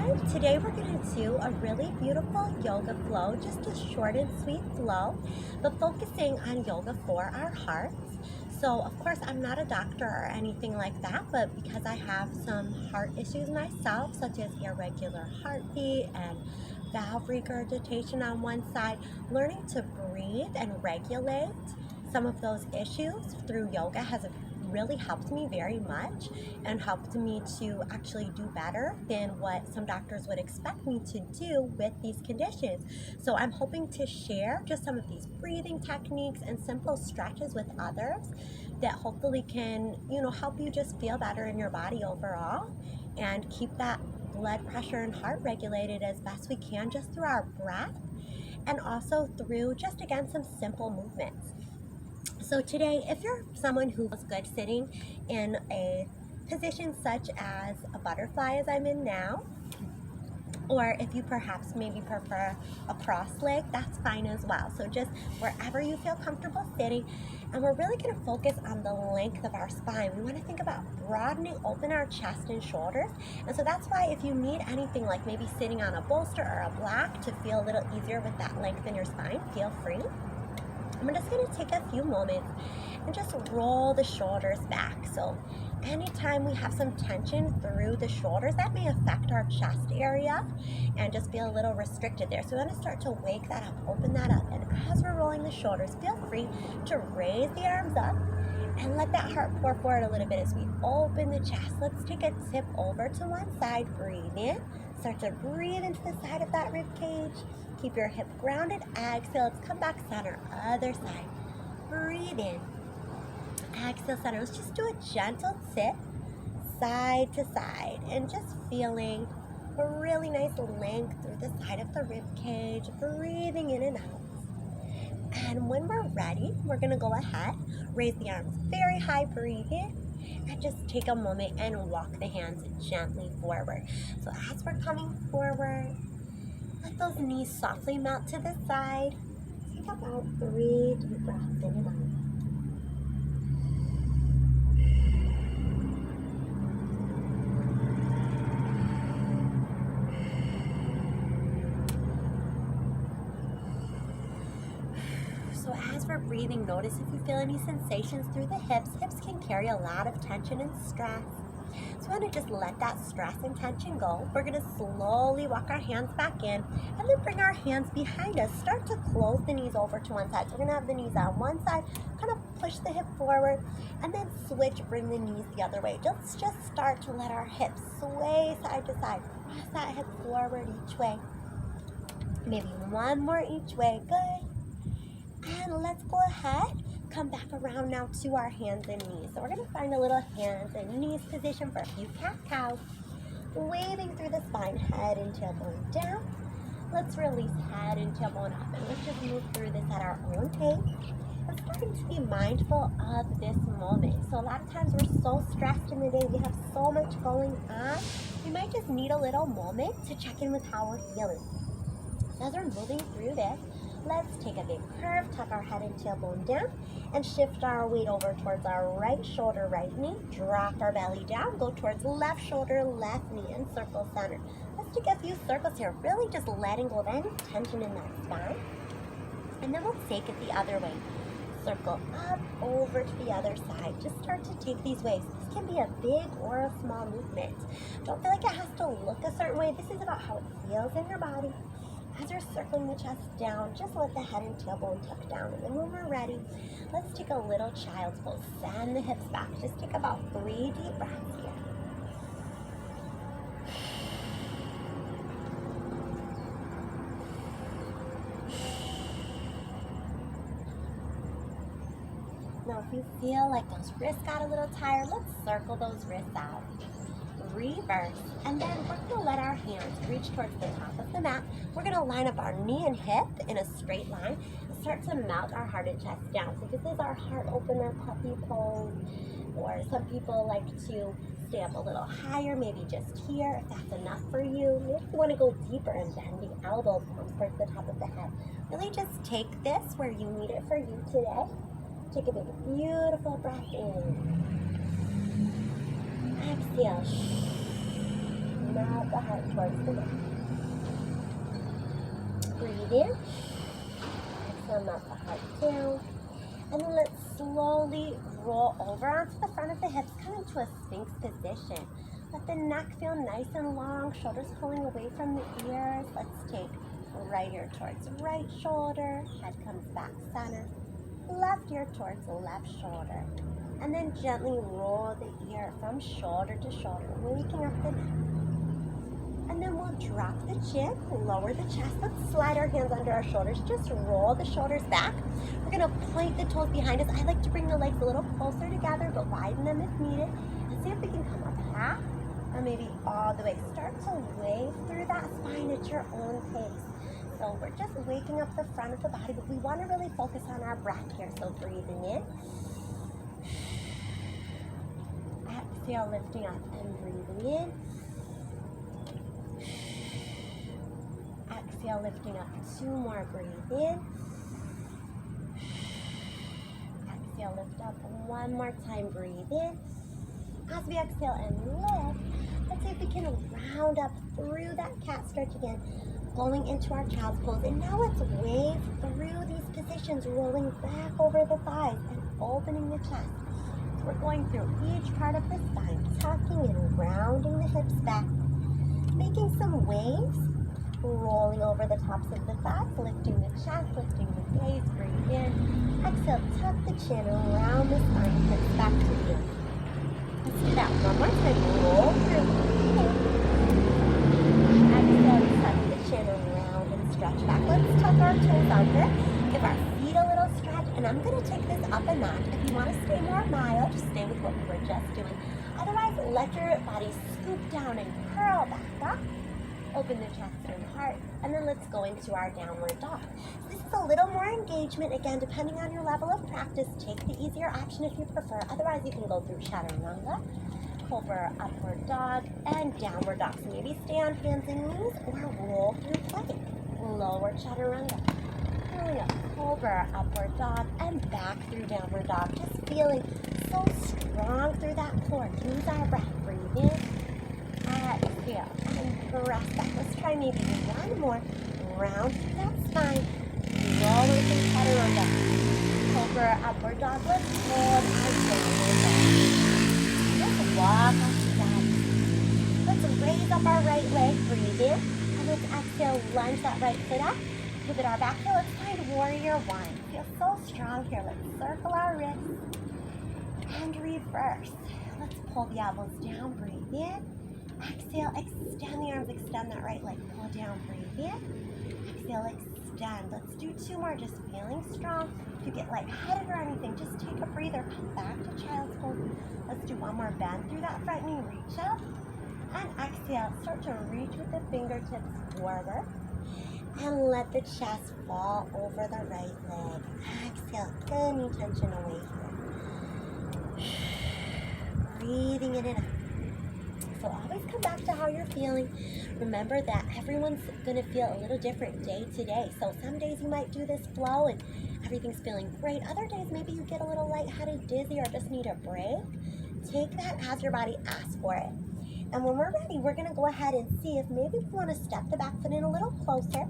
Hi, today we're going to do a really beautiful yoga flow, just a short and sweet flow, but focusing on yoga for our hearts. So of course I'm not a doctor or anything like that, but because I have some heart issues myself, such as irregular heartbeat and valve regurgitation on one side, learning to breathe and regulate some of those issues through yoga has really helped me very much and helped me to actually do better than what some doctors would expect me to do with these conditions. So I'm hoping to share just some of these breathing techniques and simple stretches with others that hopefully can, help you just feel better in your body overall and keep that blood pressure and heart regulated as best we can just through our breath and also through just again some simple movements. So today, if you're someone who feels good sitting in a position such as a butterfly as I'm in now, or if you perhaps maybe prefer a cross leg, that's fine as well. So just wherever you feel comfortable sitting, and we're really going to focus on the length of our spine. We want to think about broadening open our chest and shoulders, and so that's why if you need anything like maybe sitting on a bolster or a block to feel a little easier with that length in your spine, feel free. I'm just going to take a few moments and just roll the shoulders back. So anytime we have some tension through the shoulders, that may affect our chest area and just feel a little restricted there. So we want to start to wake that up, open that up. And as we're rolling the shoulders, feel free to raise the arms up and let that heart pour forward a little bit as we open the chest. Let's take a tip over to one side. Breathe in. Start to breathe into the side of that rib cage. Keep your hip grounded. Exhale. Let's come back center. Other side. Breathe in. Exhale center. Let's just do a gentle tip side to side and just feeling a really nice length through the side of the rib cage. Breathing in and out. And when we're ready, we're going to go ahead, raise the arms very high, breathe in, and just take a moment and walk the hands gently forward. So as we're coming forward, let those knees softly melt to the side. Take about 3 deep breaths in and out. So as we're breathing, notice if you feel any sensations through the hips. Hips can carry a lot of tension and stress. So we want to just let that stress and tension go. We're going to slowly walk our hands back in and then bring our hands behind us. Start to close the knees over to one side. So we're going to have the knees on one side, kind of push the hip forward, and then switch, bring the knees the other way. Let's just start to let our hips sway side to side. Press that hip forward each way. Maybe one more each way. Good. And let's go ahead, come back around now to our hands and knees. So we're going to find a little hands and knees position for a few cat-cows. Waving through the spine, head and tailbone down. Let's release head and tailbone up. And let's just move through this at our own pace. We're starting to be mindful of this moment. So a lot of times we're so stressed in the day. We have so much going on. We might just need a little moment to check in with how we're feeling. So as we're moving through this, let's take a big curve, tuck our head and tailbone down, and shift our weight over towards our right shoulder, right knee. Drop our belly down, go towards left shoulder, left knee, and circle center. Let's take a few circles here, really just letting go of any tension in that spine. And then we'll take it the other way. Circle up, over to the other side. Just start to take these waves. This can be a big or a small movement. Don't feel like it has to look a certain way. This is about how it feels in your body. As you're circling the chest down, just let the head and tailbone tuck down. And then when we're ready, let's take a little child's pose. Send the hips back. Just take about 3 deep breaths here. Now, if you feel like those wrists got a little tired, let's circle those wrists out. Reverse, and then we're going to let our hands reach towards the top of the mat. We're going to line up our knee and hip in a straight line and start to melt our heart and chest down. So this is our heart opener puppy pose, or some people like to stay up a little higher, maybe just here if that's enough for you. Maybe you want to go deeper and bend the elbows towards the top of the head. Really just take this where you need it for you today. Take a big, beautiful breath in. Exhale. melt the heart towards the neck. Breathe in. Exhale, melt the heart down. And then let's slowly roll over onto the front of the hips, come into a Sphinx position. Let the neck feel nice and long, shoulders pulling away from the ears. Let's take right ear towards right shoulder, head comes back center, left ear towards left shoulder. And then gently roll the ear from shoulder to shoulder, waking up the neck. And then we'll drop the chin, lower the chest. Let's slide our hands under our shoulders. Just roll the shoulders back. We're going to point the toes behind us. I like to bring the legs a little closer together, but widen them if needed. And see if we can come up half or maybe all the way. Start to wave through that spine at your own pace. So we're just waking up the front of the body, but we want to really focus on our breath here. So breathing in. Exhale, lifting up and breathing in. Exhale, lifting up. 2 more. Breathe in. Exhale, lift up. 1 more time. Breathe in. As we exhale and lift, let's see if we can round up through that cat stretch again, going into our child's pose. And now let's wave through these positions, rolling back over the thighs and opening the chest. So we're going through each part of the spine, tucking and rounding the hips back, making some waves, rolling over the tops of the thighs, lifting the chest, lifting the gaze. Breathe in. Exhale, tuck the chin around the spine, hips back to the ears. Let's do that 1 more time. Roll through. Exhale, tuck the chin around and stretch back. Let's tuck our toes under. Give our feet a little stretch. And I'm going to take this up a notch. If you want to stay more mild, just stay with what we were just doing. Otherwise, let your body scoop down and curl back up. Open the chest and heart, and then let's go into our downward dog. So this is a little more engagement. Again, depending on your level of practice, take the easier option if you prefer. Otherwise, you can go through chaturanga, cobra, upward dog, and downward dog. So maybe stay on hands and knees or roll through plank. Lower chaturanga, pulling up, cobra, upward dog, and back through downward dog. Just feeling so strong through that core. Use our breath. Breathe in. Exhale and press back. Let's try maybe 1 more. Round through that spine. Roll into chaturanga. Cobra, upward dog. Let's hold our downward dog. Let's walk up the side. Let's raise up our right leg. Breathe in. And let's exhale. Lunge that right foot up. Pivot our back heel. Let's find warrior 1. Feel so strong here. Let's circle our wrists. And reverse. Let's pull the elbows down. Breathe in. Exhale, extend the arms, extend that right leg. Pull down, breathe in. Exhale, extend. Let's do 2 more, just feeling strong. If you get lightheaded or anything, just take a breather. Come back to child's pose. Let's do 1 more. Bend through that front knee, reach up. And exhale, start to reach with the fingertips forward. And let the chest fall over the right leg. Exhale, any tension away here. Breathing in and out. So always come back to how you're feeling. Remember that everyone's going to feel a little different day to day. So some days you might do this flow and everything's feeling great. Other days maybe you get a little lightheaded, dizzy, or just need a break. Take that as your body asks for it. And when we're ready, we're going to go ahead and see if maybe we want to step the back foot in a little closer.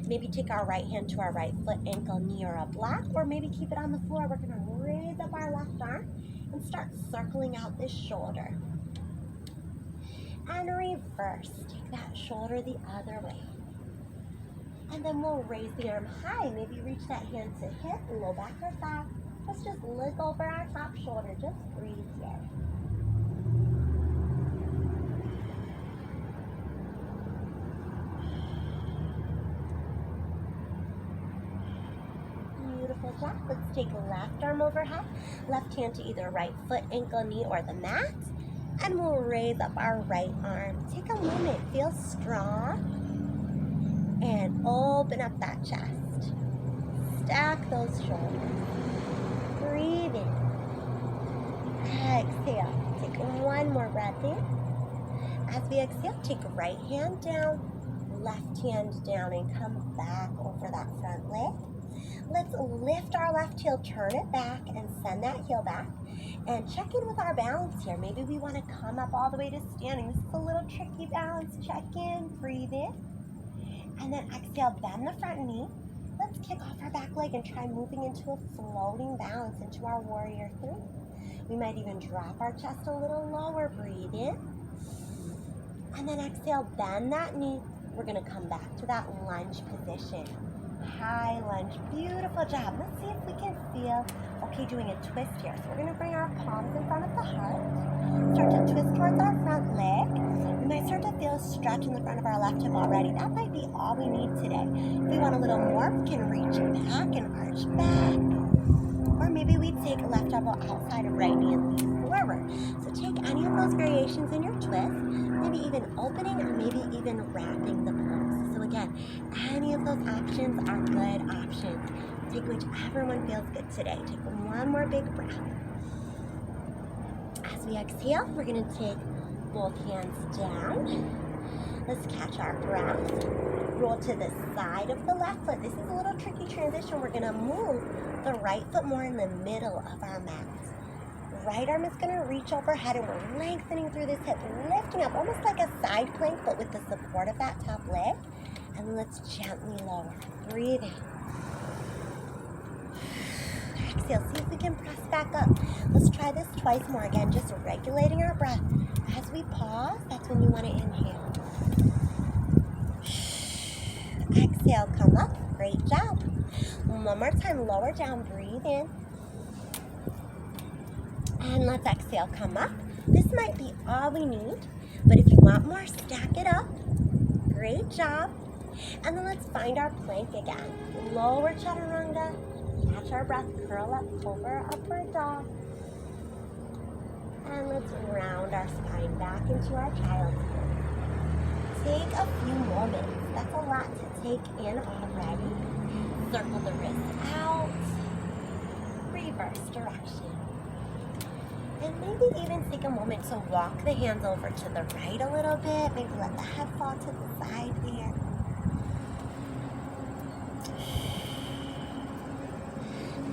Maybe take our right hand to our right foot, ankle, knee, or a block. Or maybe keep it on the floor. We're going to raise up our left arm and start circling out this shoulder. And reverse. Take that shoulder the other way. And then we'll raise the arm high. Maybe reach that hand to hip, low back or thigh. Let's just look over our top shoulder. Just breathe here. Beautiful job. Let's take left arm overhead. Left hand to either right foot, ankle, knee, or the mat. And we'll raise up our right arm. Take a moment, feel strong, and open up that chest. Stack those shoulders. Breathe in. Exhale. Take 1 more breath in. As we exhale, take right hand down, left hand down, and come back over that front leg. Let's lift our left heel, turn it back, and send that heel back. And check in with our balance here. Maybe we want to come up all the way to standing. This is a little tricky balance. Check in, breathe in. And then exhale, bend the front knee. Let's kick off our back leg and try moving into a floating balance into our warrior three. We might even drop our chest a little lower. Breathe in. And then exhale, bend that knee. We're going to come back to that lunge position. High lunge. Beautiful job. Let's see if we can feel okay doing a twist here. So we're going to bring our palms in front of the heart. Start to twist towards our front leg. We might start to feel a stretch in the front of our left hip already. That might be all we need today. If we want a little more, we can reach back and arch back. Or maybe we take left elbow outside of right knee and lean forward. So take any of those variations in your twist, maybe even opening or maybe even wrapping the pose. So again, any of those options are good options. Take whichever one feels good today. Take one more big breath. As we exhale, we're going to take both hands down. Let's catch our breath. Roll to the side of the left foot. This is a little tricky transition. We're going to move the right foot more in the middle of our mat. Right arm is going to reach overhead and we're lengthening through this hip, lifting up almost like a side plank, but with the support of that top leg. And let's gently lower. Breathe in. Exhale. See if we can press back up. Let's try this twice more. Again, just regulating our breath. As we pause, that's when you want to inhale. Exhale, come up. Great job. One more time, lower down, breathe in. And let's exhale, come up. This might be all we need, but if you want more, stack it up. Great job. And then let's find our plank again. Lower chaturanga, catch our breath, curl up, cobra, upward dog. And let's round our spine back into our child's pose. Take a few moments. That's a lot to take in already. Circle the wrists out. Reverse direction. And maybe even take a moment to walk the hands over to the right a little bit. Maybe let the head fall to the side there.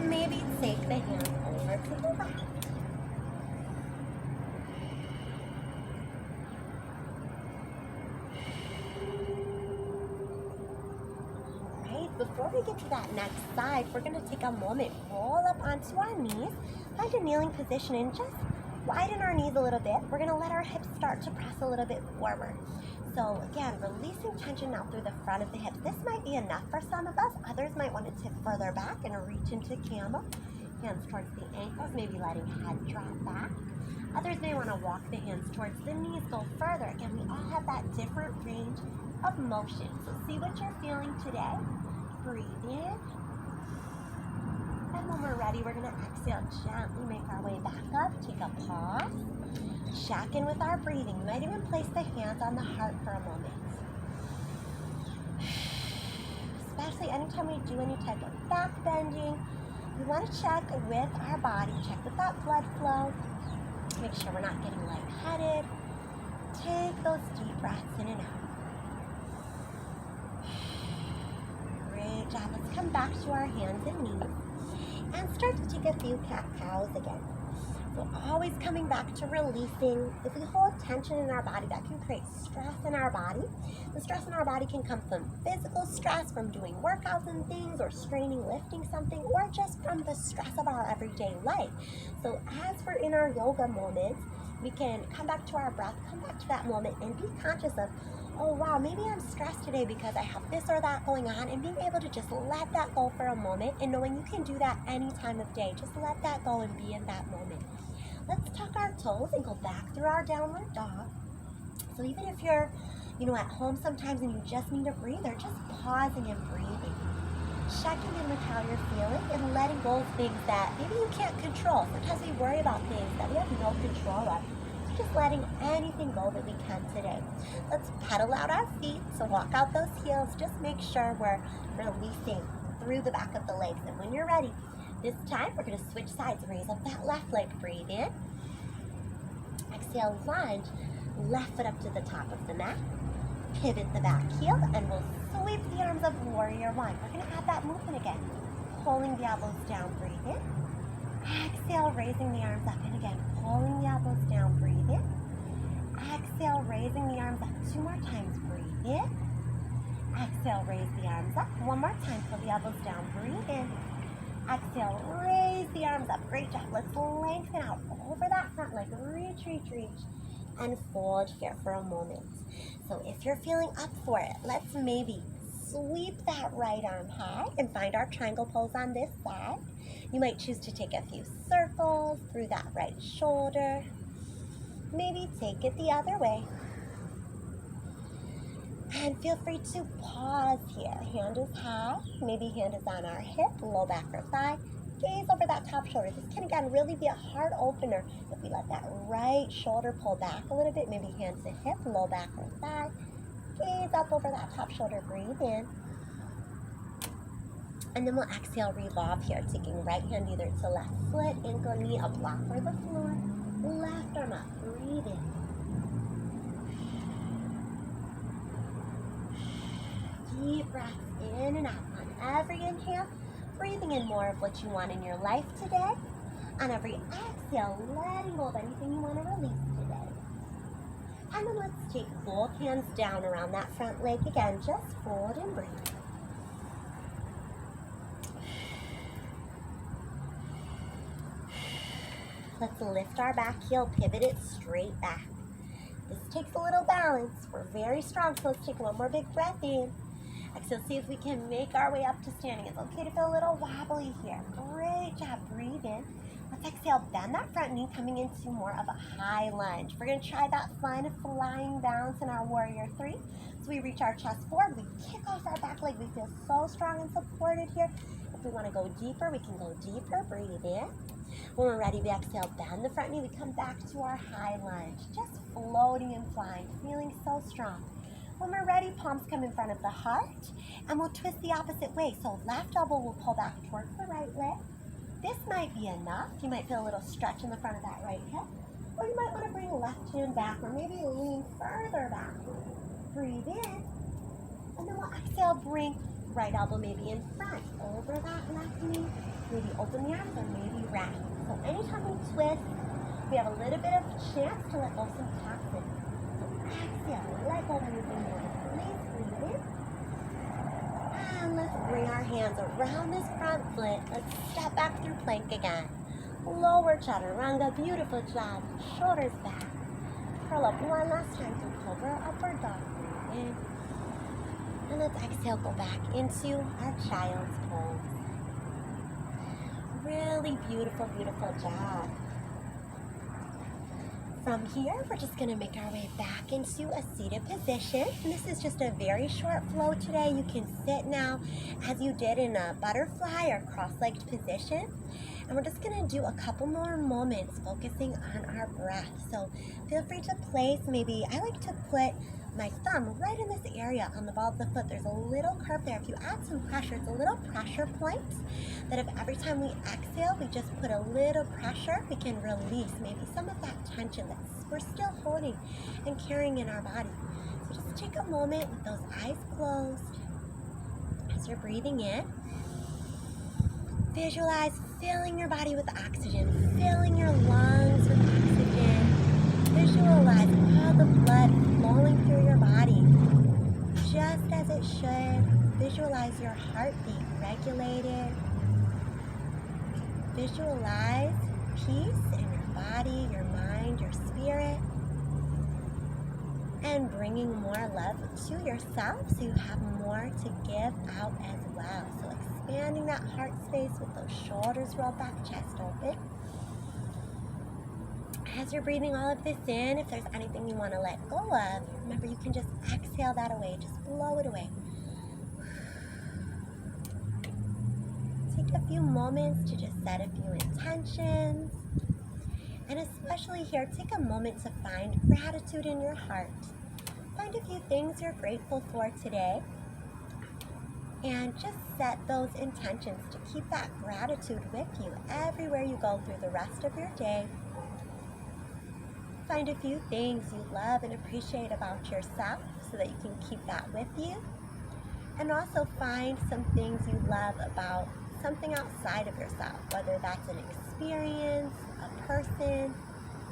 Maybe take the hands over to the left. Before we get to that next side, we're going to take a moment, roll up onto our knees, find a kneeling position, and just widen our knees a little bit. We're going to let our hips start to press a little bit forward. So again, releasing tension now through the front of the hips. This might be enough for some of us. Others might want to tip further back and reach into camel. Hands towards the ankles, maybe letting head drop back. Others may want to walk the hands towards the knees, go further. Again, we all have that different range of motion. So see what you're feeling today. Breathe in. And when we're ready, we're going to exhale, gently make our way back up. Take a pause. Check in with our breathing. You might even place the hands on the heart for a moment. Especially anytime we do any type of back bending, we want to check with our body. Check with that blood flow. Make sure we're not getting lightheaded. Take those deep breaths in and out. Great job. Let's come back to our hands and knees and start to take a few cat-cows again. So always coming back to releasing. If we hold tension in our body, that can create stress in our body. The stress in our body can come from physical stress, from doing workouts and things, or straining, lifting something, or just from the stress of our everyday life. So as we're in our yoga moments, we can come back to our breath, come back to that moment, and be conscious of, oh wow, maybe I'm stressed today because I have this or that going on, and being able to just let that go for a moment, and knowing you can do that any time of day. Just let that go and be in that moment. Let's tuck our toes and go back through our downward dog. So even if you're, at home sometimes and you just need a breather, just pausing and breathing. Checking in with how you're feeling and letting go of things that maybe you can't control. Sometimes we worry about things that we have no control of. So just letting anything go that we can today. Let's pedal out our feet. So walk out those heels. Just make sure we're releasing through the back of the legs. And when you're ready, this time we're going to switch sides. Raise up that left leg. Breathe in. Exhale, lunge. Left foot up to the top of the mat. Pivot the back heel and we'll sweep the arms up, warrior one. We're going to have that movement again. pulling the elbows down, breathe in. Exhale, raising the arms up, and again, pulling the elbows down, breathe in. Exhale, raising the arms up. 2 more times, breathe in. Exhale, raise the arms up. 1 more time, pull the elbows down, breathe in. Exhale, raise the arms up. Great job. Let's lengthen out over that front leg. Reach, reach, reach. And fold here for a moment. So if you're feeling up for it, let's maybe sweep that right arm high and find our triangle pose on this side. You might choose to take a few circles through that right shoulder. Maybe take it the other way. And feel free to pause here. Hand is high, maybe hand is on our hip, low back or thigh. Gaze over that top shoulder. This can again really be a heart opener if we let that right shoulder pull back a little bit, maybe hands to hip, low back or thigh. Gaze up over that top shoulder, breathe in. And then we'll exhale, revolve here, taking right hand either to left foot, ankle, knee, a block or the floor. Left arm up, breathe in. Deep breaths in and out. On every inhale, breathing in more of what you want in your life today. On every exhale, letting go of anything you want to release today. And then let's take both hands down around that front leg again. Just fold and breathe. Let's lift our back heel, pivot it straight back. This takes a little balance. We're very strong, so let's take one more big breath in. Exhale, see if we can make our way up to standing. It's okay to feel a little wobbly here. Great job, breathe in. Let's exhale, bend that front knee, coming into more of a high lunge. We're gonna try that fun flying bounce in our warrior 3. So we reach our chest forward, we kick off our back leg. We feel so strong and supported here. If we wanna go deeper, we can go deeper, breathe in. When we're ready, we exhale, bend the front knee, we come back to our high lunge. Just floating and flying, feeling so strong. When we're ready, palms come in front of the heart, and we'll twist the opposite way. So left elbow will pull back towards the right leg. This might be enough. You might feel a little stretch in the front of that right hip, or you might want to bring left hand back, or maybe lean further back. Breathe in, and then we'll exhale, bring right elbow maybe in front, over that left knee, maybe open the arms, or maybe rest. So anytime we twist, we have a little bit of chance to let go of some toxins. Exhale, let go of anything more. Please breathe in. And let's bring our hands around this front foot. Let's step back through plank again. Lower chaturanga, beautiful job. Shoulders back. Curl up one last time through cobra, upward dog. Breathe in. And let's exhale, go back into our child's pose. Really beautiful, beautiful job. From here, we're just going to make our way back into a seated position. And this is just a very short flow today. You can sit now as you did in a butterfly or cross-legged position. And we're just going to do a couple more moments focusing on our breath. So feel free to place, maybe I like to put my thumb right in this area on the ball of the foot. There's a little curve there. If you add some pressure, it's a little pressure point that if every time we exhale, we just put a little pressure, we can release maybe some of that tension that we're still holding and carrying in our body. So just take a moment with those eyes closed as you're breathing in. Visualize filling your body with oxygen, filling your lungs with oxygen. Visualize all the blood flowing through your body, just as it should. Visualize your heartbeat regulated. Visualize peace in your body, your mind, your spirit. And bringing more love to yourself so you have more to give out as well. So expanding that heart space with those shoulders rolled back, chest open. As you're breathing all of this in, if there's anything you want to let go of, remember you can just exhale that away, just blow it away. Take a few moments to just set a few intentions. And especially here, take a moment to find gratitude in your heart. Find a few things you're grateful for today. And just set those intentions to keep that gratitude with you everywhere you go through the rest of your day. Find a few things you love and appreciate about yourself so that you can keep that with you. And also find some things you love about something outside of yourself, whether that's an experience, a person,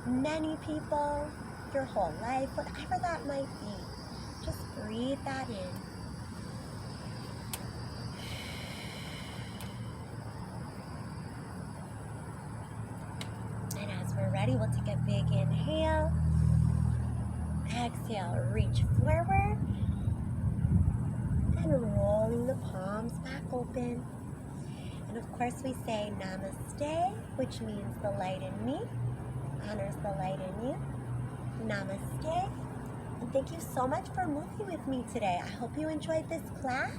many people, your whole life, whatever that might be. Just breathe that in. And as we're ready, we'll take a big inhale. Exhale, reach forward. And rolling the palms back open. And of course we say namaste, which means the light in me honors the light in you. Namaste. And thank you so much for moving with me today. I hope you enjoyed this class.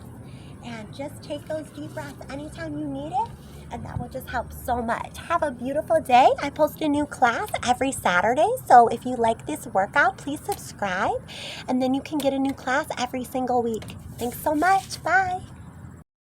And just take those deep breaths anytime you need it. And that will just help so much. Have a beautiful day. I post a new class every Saturday. So if you like this workout, please subscribe. And then you can get a new class every single week. Thanks so much. Bye.